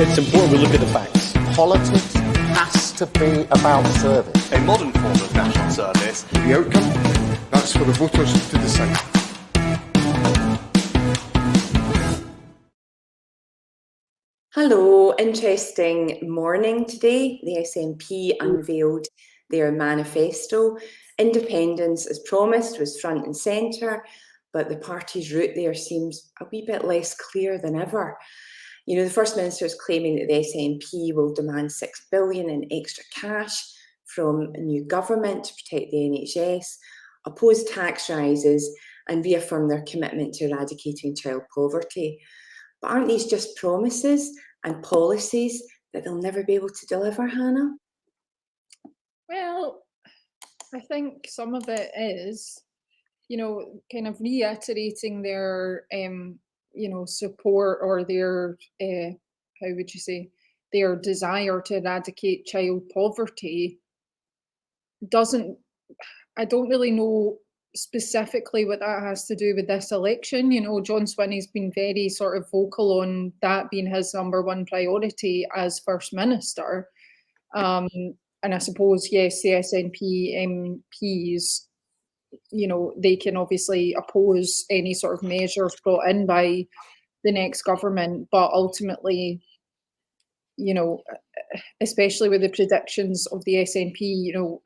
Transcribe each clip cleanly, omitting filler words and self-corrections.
It's important we look at the facts. Politics has to be about service. A modern form of national service. The outcome, that's for the voters to decide. Hello, interesting morning today. The SNP unveiled their manifesto. Independence, as promised, was front and centre, but the party's route there seems a wee bit less clear than ever. You know, the First Minister is claiming that the SNP will demand £6 billion in extra cash from a new government to protect the NHS, oppose tax rises and reaffirm their commitment to eradicating child poverty. But aren't these just promises and policies that they'll never be able to deliver, Hannah? Well, I think some of it is, you know, kind of reiterating their, support or their, their desire to eradicate child poverty. I don't really know specifically what that has to do with this election. You know, John Swinney's been very sort of vocal on that being his number one priority as First Minister. And I suppose, yes, the SNP MPs, you know, they can obviously oppose any sort of measures brought in by the next government, but ultimately, you know, especially with the predictions of the SNP, you know,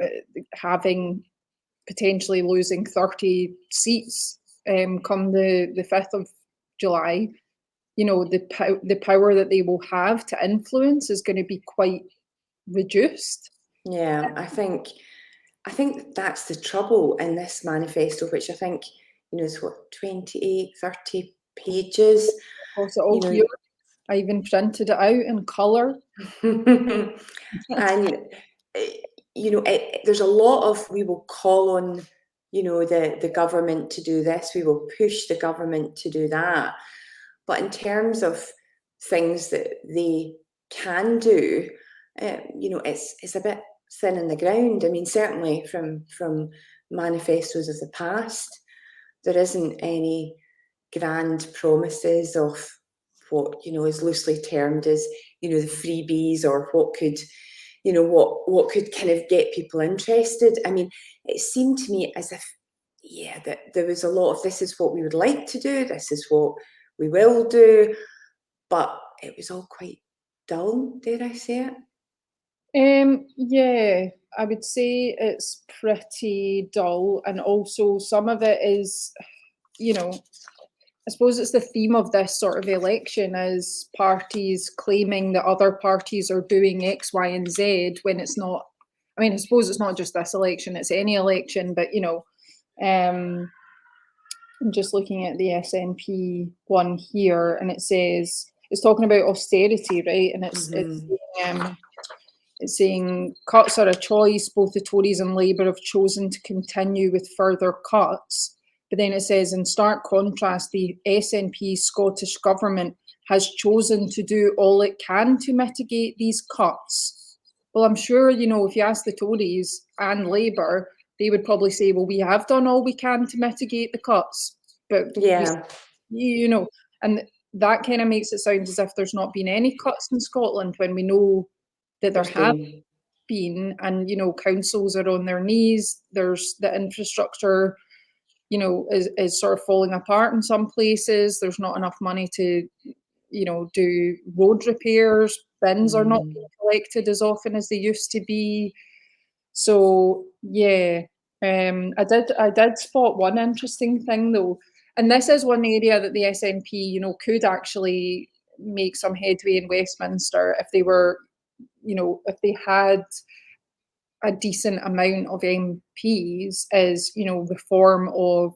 potentially losing 30 seats come the 5th of July, you know, the power that they will have to influence is going to be quite reduced. Yeah, I think that's the trouble in this manifesto, which I think, you know, is what, 28, 30 pages. Also, all yours. I even printed it out in colour. And, you know, there's a lot of, we will call on, you know, the government to do this, we will push the government to do that. But in terms of things that they can do, you know, it's a bit thin in the ground. I mean, certainly from manifestos of the past, there isn't any grand promises of what, you know, is loosely termed as, you know, the freebies, or what could, you know, what could kind of get people interested. I mean, it seemed to me as if, yeah, that there was a lot of, this is what we would like to do, this is what we will do, but it was all quite dull, dare I say it? Yeah, I would say it's pretty dull, and also some of it is, you know, I suppose it's the theme of this sort of election is parties claiming that other parties are doing X, Y, and Z when it's not. I mean, I suppose it's not just this election, it's any election, but, you know, I'm just looking at the SNP one here, and it says, it's talking about austerity, right? And it's saying cuts are a choice. Both the Tories and Labour have chosen to continue with further cuts. But then it says, in stark contrast, the SNP Scottish Government has chosen to do all it can to mitigate these cuts. Well, I'm sure, you know, if you ask the Tories and Labour, they would probably say, well, we have done all we can to mitigate the cuts. But, yeah, you know, and that kind of makes it sound as if there's not been any cuts in Scotland, when we know that there have been, and, you know, councils are on their knees. There's the infrastructure, you know, is sort of falling apart in some places. There's not enough money to, you know, do road repairs. Bins are not being collected as often as they used to be. So yeah, I did spot one interesting thing though, and this is one area that the SNP, you know, could actually make some headway in Westminster if they were, you know, if they had a decent amount of MPs, is, you know, reform of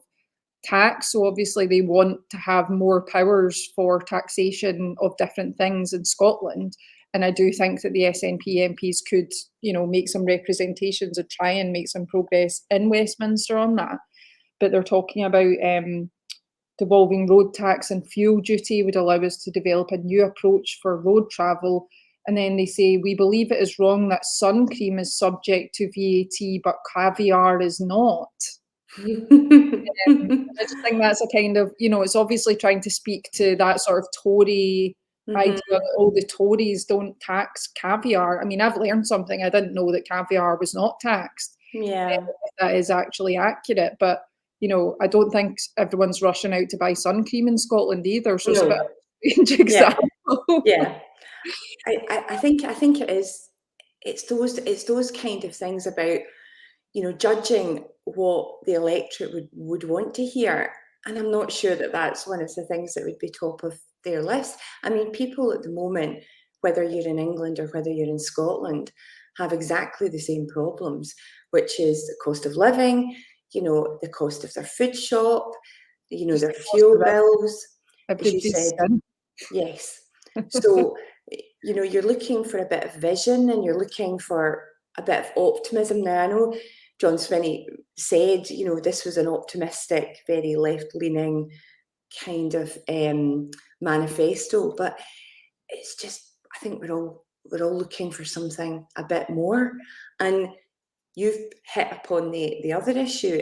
tax. So obviously they want to have more powers for taxation of different things in Scotland. And I do think that the SNP MPs could, you know, make some representations and try and make some progress in Westminster on that. But they're talking about devolving road tax and fuel duty would allow us to develop a new approach for road travel. And then they say, we believe it is wrong that sun cream is subject to VAT, but caviar is not. I just think that's a kind of, you know, it's obviously trying to speak to that sort of Tory idea that all the Tories don't tax caviar. I mean, I've learned something. I didn't know that caviar was not taxed. Yeah. If that is actually accurate. But, I don't think everyone's rushing out to buy sun cream in Scotland either. So it's a bit of a strange example. Yeah. I think it is. It's those kind of things about, judging what the electorate would want to hear. And I'm not sure that that's one of the things that would be top of their list. I mean, people at the moment, whether you're in England or whether you're in Scotland, have exactly the same problems, which is the cost of living, the cost of their food shop, their fuel bills, as you said. Yes. So, you're looking for a bit of vision and you're looking for a bit of optimism. Now, I know John Swinney said, this was an optimistic, very left-leaning kind of manifesto, but it's just, I think we're all looking for something a bit more. And you've hit upon the other issue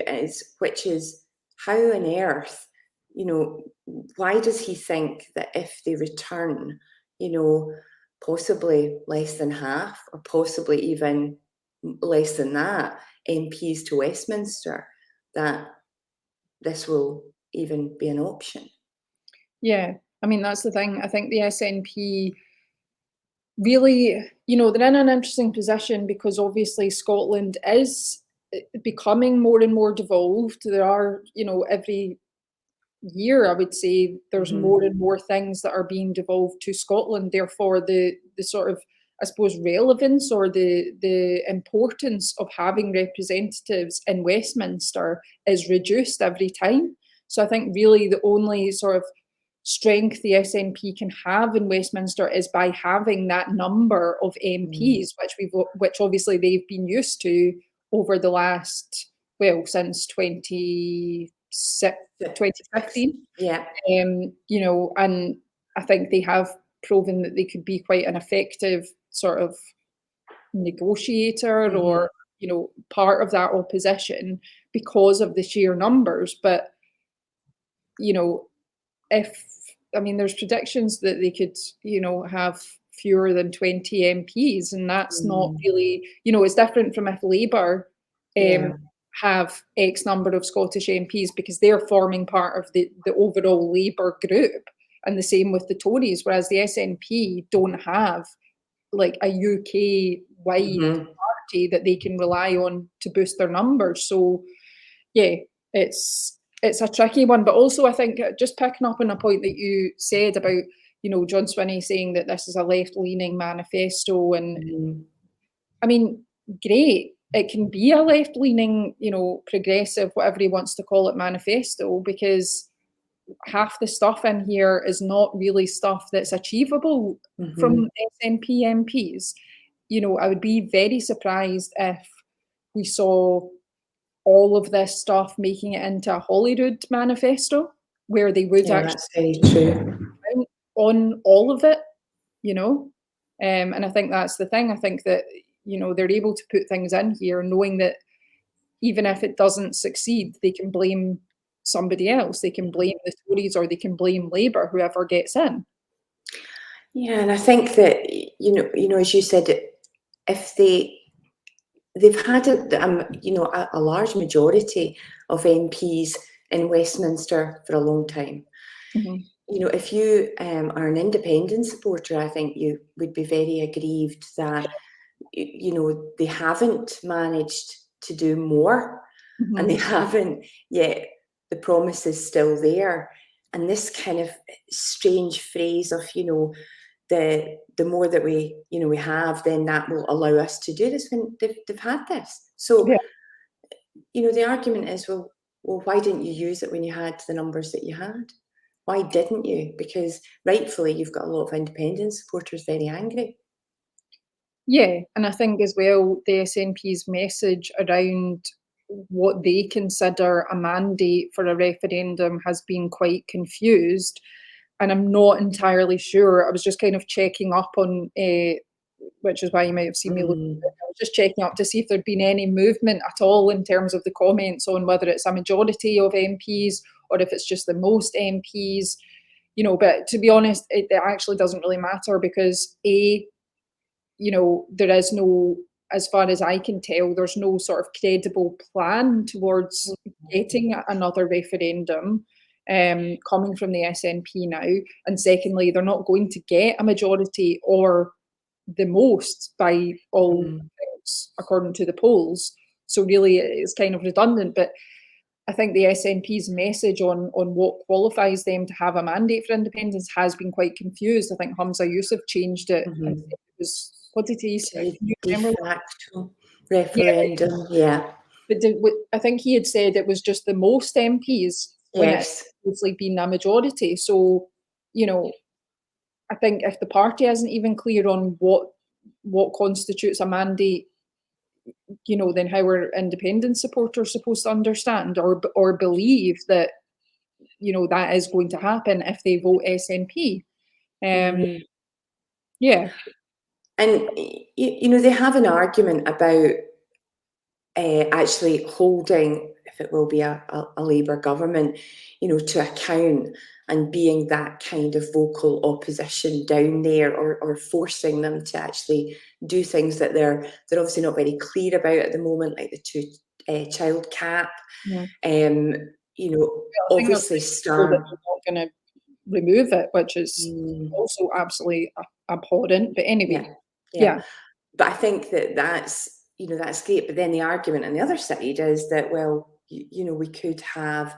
which is how on earth, why does he think that if they return, possibly less than half or possibly even less than that MPs to Westminster, that this will even be an option? Yeah, I mean, that's the thing. I think the SNP really, they're in an interesting position because obviously Scotland is becoming more and more devolved. There are, every year, I would say, there's more and more things that are being devolved to Scotland. Therefore, the sort of, I suppose, relevance or the importance of having representatives in Westminster is reduced every time. So I think really the only sort of strength the SNP can have in Westminster is by having that number of MPs, which obviously they've been used to over the last, since 2015. Yeah. And I think they have proven that they could be quite an effective sort of negotiator or, part of that opposition because of the sheer numbers. But, there's predictions that they could, have fewer than 20 MPs, and that's not really, it's different from if Labour have X number of Scottish MPs because they're forming part of the overall Labour group, and the same with the Tories, whereas the SNP don't have like a UK-wide party that they can rely on to boost their numbers. So, yeah, it's a tricky one. But also, I think, just picking up on a point that you said about, John Swinney saying that this is a left-leaning manifesto, and I mean, great. It can be a left-leaning, progressive, whatever he wants to call it, manifesto, because half the stuff in here is not really stuff that's achievable from SNP MPs. I would be very surprised if we saw all of this stuff making it into a Holyrood manifesto, where they would actually that's very true. On all of it, and I think that's the thing. I think that, they're able to put things in here knowing that even if it doesn't succeed, they can blame somebody else. They can blame the Tories or they can blame Labour, whoever gets in. Yeah, and I think that, as you said, if they've had a large majority of MPs in Westminster for a long time. If you are an independent supporter, I think you would be very aggrieved that they haven't managed to do more, and they haven't yet. The promise is still there, and this kind of strange phrase of the more that we have, then that will allow us to do this. When they've had this, so the argument is, well, why didn't you use it when you had the numbers that you had? Why didn't you? Because rightfully, you've got a lot of independent supporters very angry. Yeah, and I think as well, the SNP's message around what they consider a mandate for a referendum has been quite confused, and I'm not entirely sure. I was just kind of checking up on, which is why you might have seen me looking. I was just checking up to see if there'd been any movement at all in terms of the comments on whether it's a majority of MPs or if it's just the most MPs. you know, but to be honest, it actually doesn't really matter because you know, there is no, as far as I can tell, there's no sort of credible plan towards getting another referendum coming from the SNP now. And secondly, they're not going to get a majority or the most by all accounts, according to the polls. So really, it's kind of redundant. But I think the SNP's message on what qualifies them to have a mandate for independence has been quite confused. I think Hamza Yusuf changed it. And said it was, what did he say? Can you remember? De facto referendum, yeah. But I think he had said it was just the most MPs when it's obviously been a majority. So, you know, I think if the party isn't even clear on what constitutes a mandate, you know, then how are independent supporters supposed to understand or believe that, you know, that is going to happen if they vote SNP? Yeah. And, you know, they have an argument about actually holding, if it will be a Labour government, you know, to account and being that kind of vocal opposition down there, or forcing them to actually do things that they're obviously not very clear about at the moment, like the two-child cap. You know, obviously they're not going to remove it, which is also absolutely abhorrent. But anyway, yeah. But I think that's, you know, that's great. But then the argument on the other side is that, well, you know, we could have,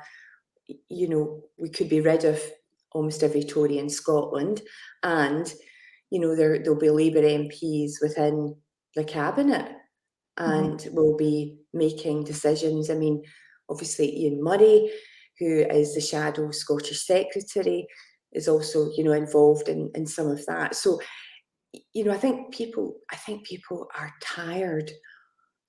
you know, we could be rid of almost every Tory in Scotland, and, you know, there'll be Labour MPs within the cabinet, and will be making decisions. I mean, obviously Ian Murray, who is the shadow Scottish Secretary, is also, you know, involved in some of that. So, you know, I think people are tired.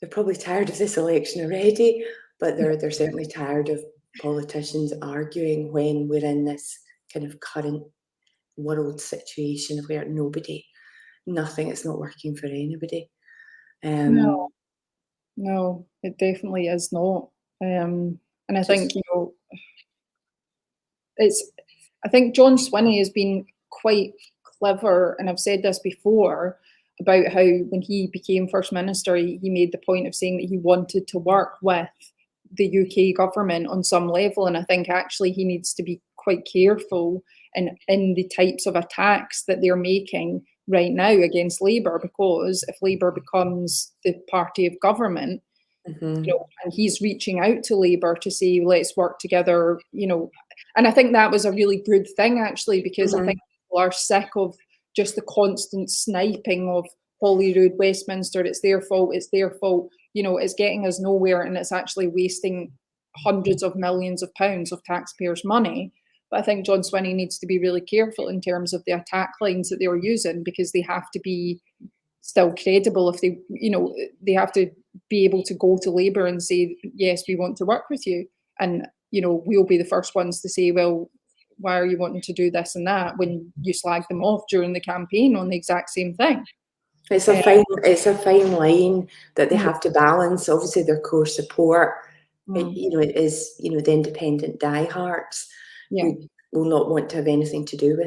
They're probably tired of this election already, but they're certainly tired of politicians arguing when we're in this kind of current world situation where nothing is not working for anybody. No, it definitely is not. And I think, you know, I think John Swinney has been quite clever, and I've said this before, about how when he became First Minister, he made the point of saying that he wanted to work with the UK government on some level. And I think actually he needs to be quite careful in the types of attacks that they're making right now against Labour, because if Labour becomes the party of government, you know, and he's reaching out to Labour to say, let's work together, you know. And I think that was a really good thing, actually, because I think people are sick of just the constant sniping of Holyrood, Westminster, it's their fault, you know, it's getting us nowhere, and it's actually wasting hundreds of millions of pounds of taxpayers' money. But I think John Swinney needs to be really careful in terms of the attack lines that they're using, because they have to be still credible. If they, you know, they have to be able to go to Labour and say, yes, we want to work with you. And, you know, we'll be the first ones to say, well, why are you wanting to do this and that, when you slag them off during the campaign on the exact same thing? It's a fine line that they have to balance. Obviously, their core support, you know, it is, you know, the independent diehards who will not want to have anything to do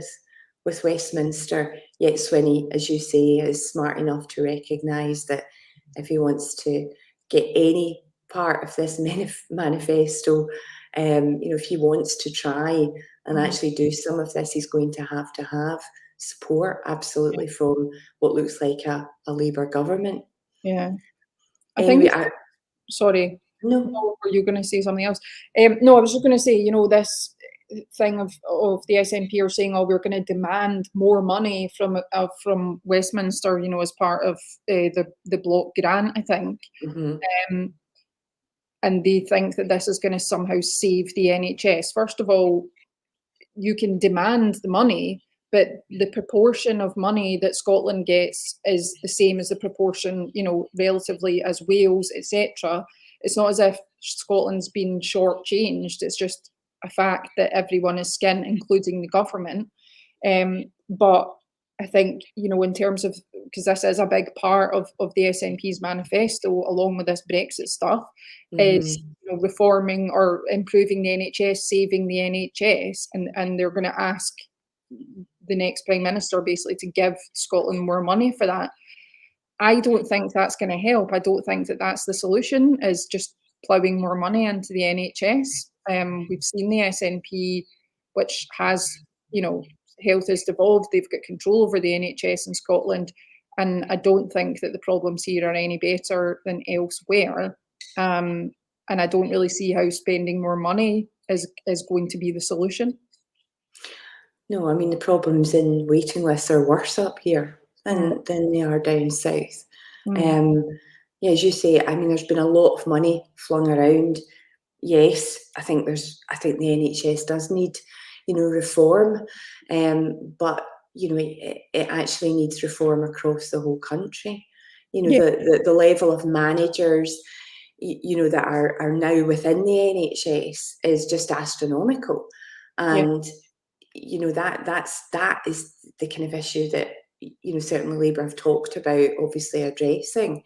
with Westminster. Yet Swinney, as you say, is smart enough to recognise that if he wants to get any part of this manifesto, you know, if he wants to try and actually do some of this, he's going to have support, absolutely, from what looks like a Labour government. Yeah. Anyway, sorry. No. Were you going to say something else? No, I was just going to say, you know, this thing of the SNP are saying, oh, we're going to demand more money from Westminster, you know, as part of the block grant, I think. And they think that this is going to somehow save the NHS. First of all, you can demand the money, but the proportion of money that Scotland gets is the same as the proportion, you know, relatively as Wales, etc. It's not as if Scotland's been shortchanged. It's just a fact that everyone is skint, including the government. But I think, you know, in terms of, because this is a big part of the SNP's manifesto, along with this Brexit stuff, is, you know, reforming or improving the NHS, saving the NHS, and they're going to ask the next Prime Minister basically to give Scotland more money for that. I don't think that's going to help. I don't think that that's the solution, is just ploughing more money into the NHS. We've seen the SNP, which has, health has devolved. They've got control over the NHS in Scotland. And I don't think that the problems here are any better than elsewhere. And I don't really see how spending more money is going to be the solution. No, I mean, the problems in waiting lists are worse up here than they are down south. Yeah, as you say, I mean, there's been a lot of money flung around. Yes, I think the NHS does need, reform, but it actually needs reform across the whole country. The level of managers, that are now within the NHS is just astronomical, and that is the kind of issue that certainly Labour have talked about, obviously addressing,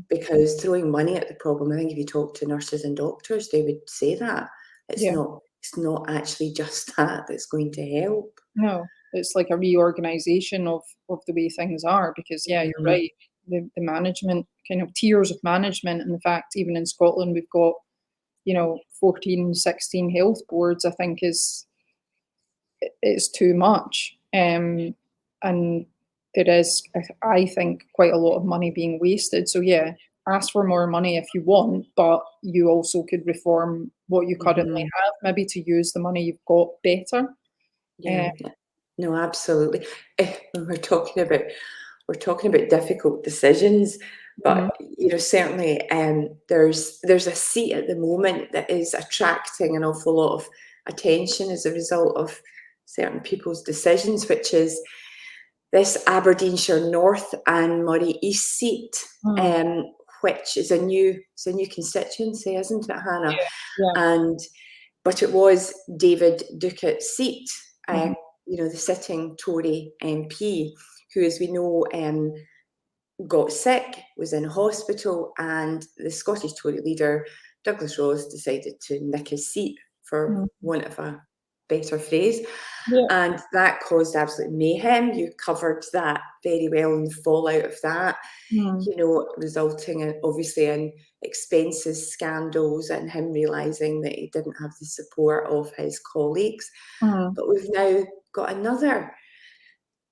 because throwing money at the problem, I think if you talk to nurses and doctors, they would say that it's not actually just that's going to help. No, it's like a reorganisation of the way things are, because you're right, the management, kind of tiers of management, and the fact even in Scotland we've got 14, 16 health boards, I think it's too much, and there is, I think, quite a lot of money being wasted. So ask for more money if you want, but you also could reform what you currently have, maybe to use the money you've got better. No, absolutely. We're talking about difficult decisions, but certainly there's a seat at the moment that is attracting an awful lot of attention as a result of certain people's decisions, which is this Aberdeenshire North and Moray East seat, which is a new constituency, isn't it, Hannah? But it was David Duckett's seat, the sitting Tory MP, who, as we know, got sick, was in hospital, and the Scottish Tory leader, Douglas Ross, decided to nick his seat, for want of a better phrase. And that caused absolute mayhem. You covered that very well in the fallout of that, resulting in, obviously, in expenses scandals and him realising that he didn't have the support of his colleagues. But we've now got another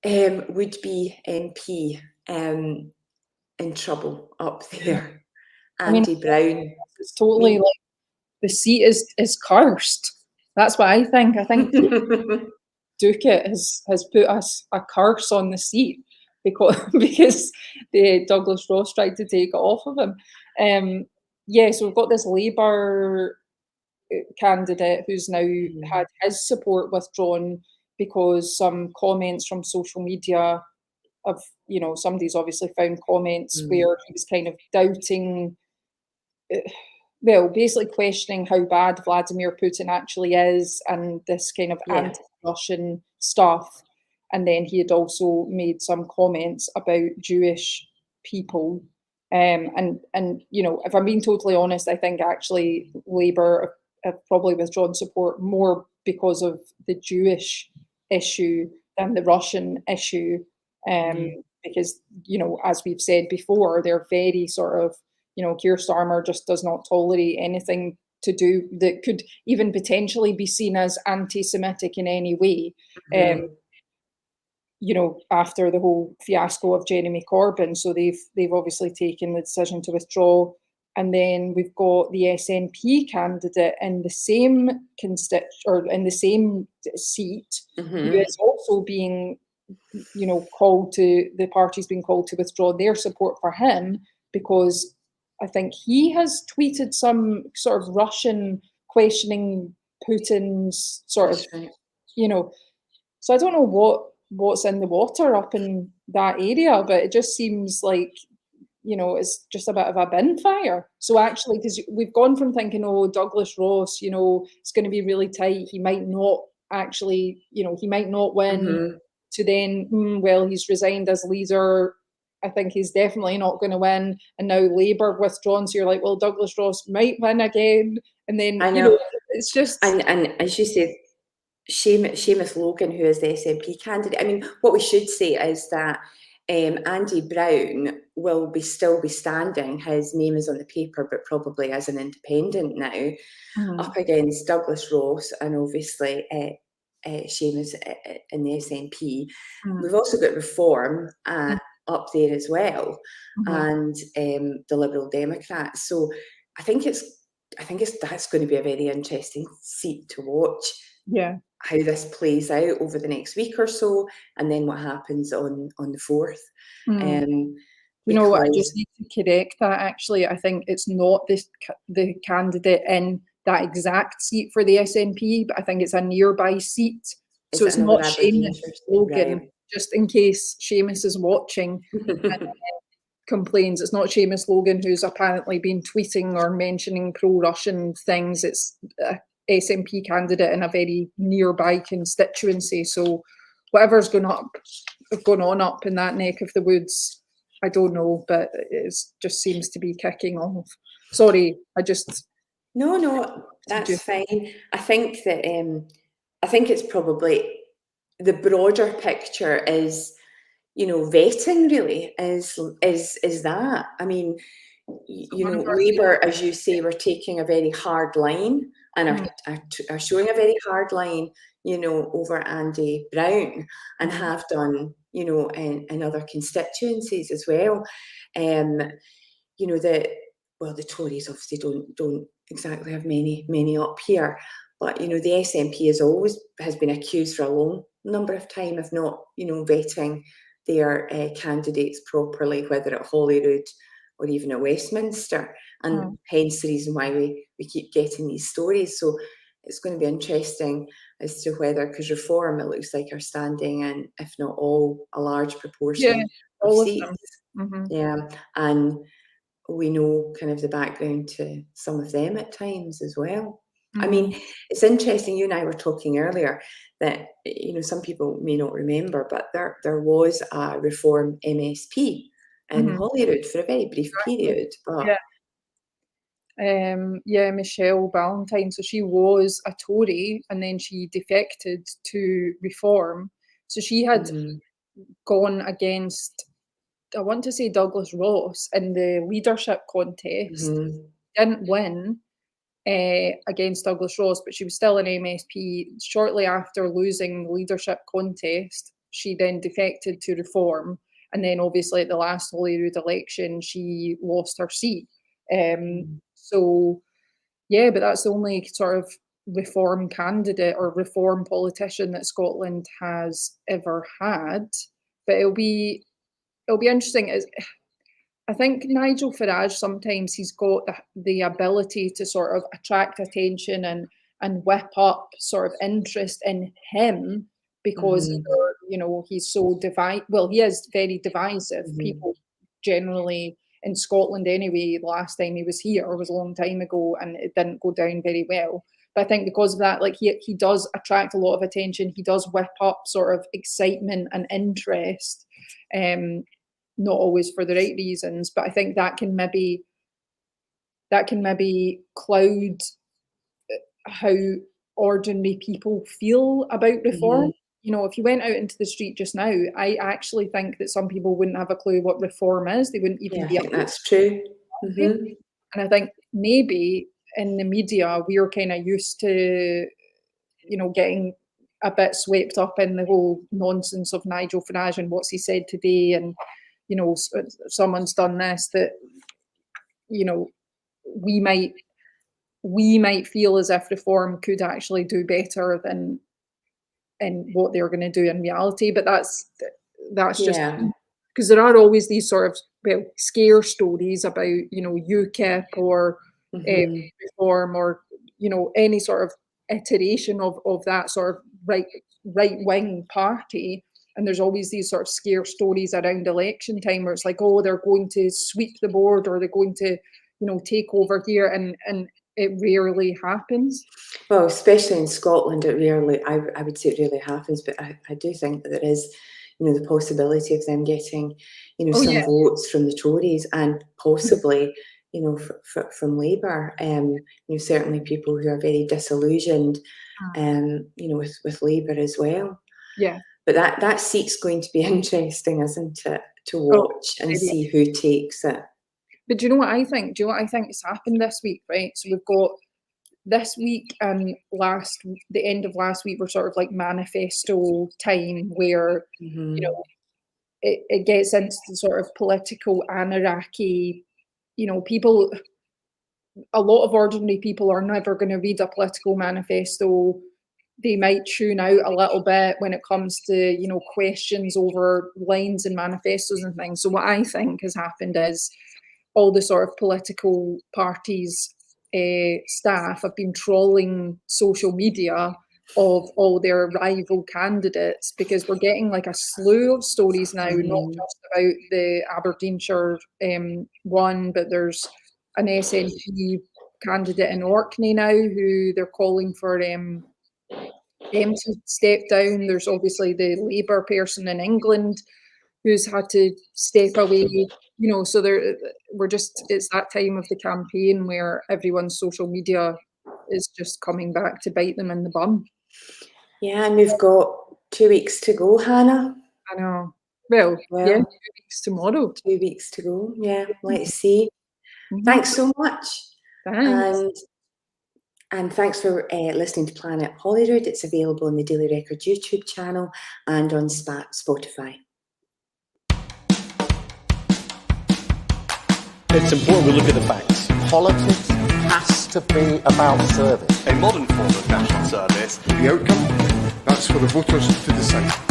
would-be MP in trouble up there, Andy Brown. It's totally like the seat is cursed. That's what I think. I think Duckett has put us a curse on the seat because the Douglas Ross tried to take it off of him. So we've got this Labour candidate who's now had his support withdrawn because some comments from social media of, somebody's obviously found comments where he was kind of doubting, basically questioning how bad Vladimir Putin actually is, and this kind of anti-Russian stuff. And then he had also made some comments about Jewish people. And if I'm being totally honest, I think actually Labour have probably withdrawn support more because of the Jewish issue than the Russian issue. Because, as we've said before, they're very sort of, Keir Starmer just does not tolerate anything to do that could even potentially be seen as anti-Semitic in any way. After the whole fiasco of Jeremy Corbyn, so they've obviously taken the decision to withdraw. And then we've got the SNP candidate in the same in the same seat, who is also being, the party's being called to withdraw their support for him, because I think he has tweeted some sort of Russian questioning Putin's sort of, so I don't know what's in the water up in that area, but it just seems like, it's just a bit of a bin fire. So actually, because we've gone from thinking, Douglas Ross, it's going to be really tight, he might not actually, he might not win, to then, he's resigned as leader, I think he's definitely not going to win, and now Labour withdrawn, so you're like, well, Douglas Ross might win again, and then, it's just... And as you say, Seamus Logan, who is the SNP candidate. I mean, what we should say is that Andy Brown will still be standing. His name is on the paper, but probably as an independent now, up against Douglas Ross and obviously Seamus in the SNP. We've also got Reform up there as well, and the Liberal Democrats. So I think that's going to be a very interesting seat to watch. Yeah. How this plays out over the next week or so, and then what happens on the 4th. You know, I just need to correct that. Actually, I think it's not the candidate in that exact seat for the SNP, but I think it's a nearby seat. So it's not Seamus Logan. Right. Just in case Seamus is watching and complains, it's not Seamus Logan who's apparently been tweeting or mentioning pro-Russian things. It's a SNP candidate in a very nearby constituency. So whatever's going on up in that neck of the woods, I don't know, but it just seems to be kicking off. Sorry, No, that's fine. I think that I think it's probably the broader picture is, vetting really is that. I mean, Labour, as you say, were taking a very hard line and are showing a very hard line, over Andy Brown, and have done, in other constituencies as well. The Tories obviously don't exactly have many up here, but the SNP has been accused for a long number of time of not, vetting their candidates properly, whether at Holyrood or even at Westminster, and hence the reason why we keep getting these stories. So it's going to be interesting as to whether, because Reform, it looks like, are standing in, if not all, a large proportion of seats. Yeah, and we know kind of the background to some of them at times as well. I mean, it's interesting, you and I were talking earlier that, some people may not remember, but there was a Reform MSP in Holyrood for a very brief period. But Michelle Ballantyne. So she was a Tory and then she defected to Reform. So she had gone against, I want to say, Douglas Ross in the leadership contest. Didn't win against Douglas Ross, but she was still an MSP. Shortly after losing the leadership contest, she then defected to Reform. And then obviously at the last Holyrood election, she lost her seat. So, yeah, but that's the only sort of Reform candidate or Reform politician that Scotland has ever had. But it'll be interesting. I think Nigel Farage, sometimes he's got the ability to sort of attract attention and whip up sort of interest in him because he's so he is very divisive. People generally in Scotland anyway, last time he was here was a long time ago and it didn't go down very well. But I think because of that, like he does attract a lot of attention. He does whip up sort of excitement and interest. Not always for the right reasons, but I think that can maybe cloud how ordinary people feel about Reform. If you went out into the street just now, I actually think that some people wouldn't have a clue what Reform is. They wouldn't even be. I think that's true. And I think maybe in the media we're kind of used to, getting a bit swept up in the whole nonsense of Nigel Farage and what's he said today, and someone's done this, that we might feel as if Reform could actually do better than in what they're going to do in reality. But that's just because there are always these sort of scare stories about UKIP or Reform or any sort of iteration of that sort of right wing party. And there's always these sort of scare stories around election time where it's like, oh, they're going to sweep the board or they're going to, take over here. And it rarely happens. Well, especially in Scotland, it rarely, I would say it rarely happens. But I do think that there is, the possibility of them getting, some votes from the Tories and possibly, from Labour. Certainly people who are very disillusioned, with Labour as well. Yeah. But that seat's going to be interesting, isn't it, to watch and see who takes it. But do you know what I think? Do you know what I think has happened this week, right? So we've got this week and the end of last week were sort of like manifesto time, where it gets into the sort of political anarchy. People, a lot of ordinary people are never going to read a political manifesto. They might tune out a little bit when it comes to, questions over lines and manifestos and things. So what I think has happened is all the sort of political parties' staff have been trolling social media of all their rival candidates, because we're getting like a slew of stories now, not just about the Aberdeenshire one, but there's an SNP candidate in Orkney now who they're calling for to step down. There's obviously the Labour person in England who's had to step away. So it's that time of the campaign where everyone's social media is just coming back to bite them in the bum. Yeah, and we've got 2 weeks to go, Hannah. I know. Well, yeah, 2 weeks tomorrow. 2 weeks to go. Yeah, let's see. Mm-hmm. Thanks so much. Thanks. And thanks for listening to Planet Holyrood. It's available on the Daily Record YouTube channel and on Spotify. It's important we look at the facts. Politics has to be about service. A modern form of national service. The outcome, that's for the voters to decide.